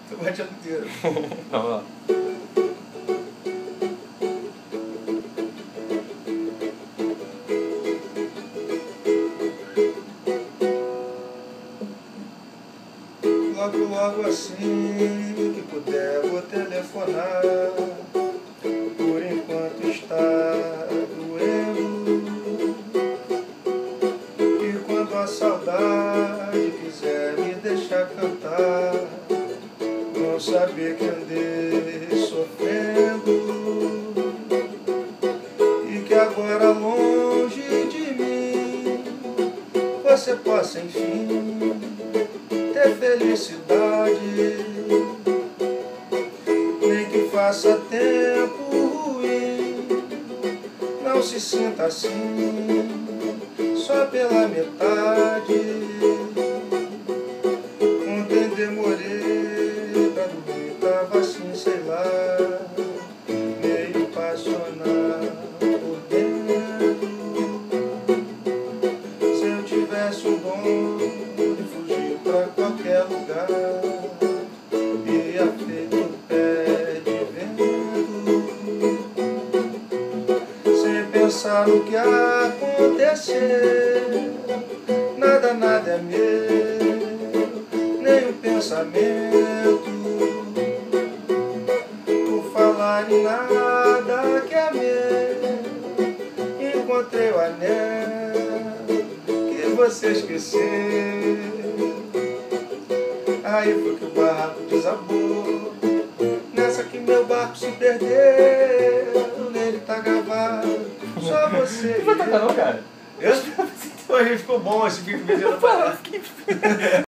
Tu bate ela inteira. Vamos lá. Logo, logo assim que puder vou telefonar. Por enquanto está doendo. E quando a saudade quiser me deixar cantar, vão saber que andei sofrendo. E que agora longe de mim você possa enfim ter felicidade, nem que faça tempo ruim, não se sinta assim, só pela metade. Ontem demorei pra dormir, tava assim, sei lá, meio passional por dentro. Se eu tivesse um dom de fugir pra qualquer lugar, ia feito pé de vento, sem pensar no que acontecer. Nada, nada é meu, nem um pensamento. Por falar em nada que é meu, encontrei o anel que você esqueceu. Aí foi que o barco desabou, nessa que meu barco se perdeu. Nele tá gravado só você. Não vai tocar não, cara? Eu? Pô, ficou bom esse bico.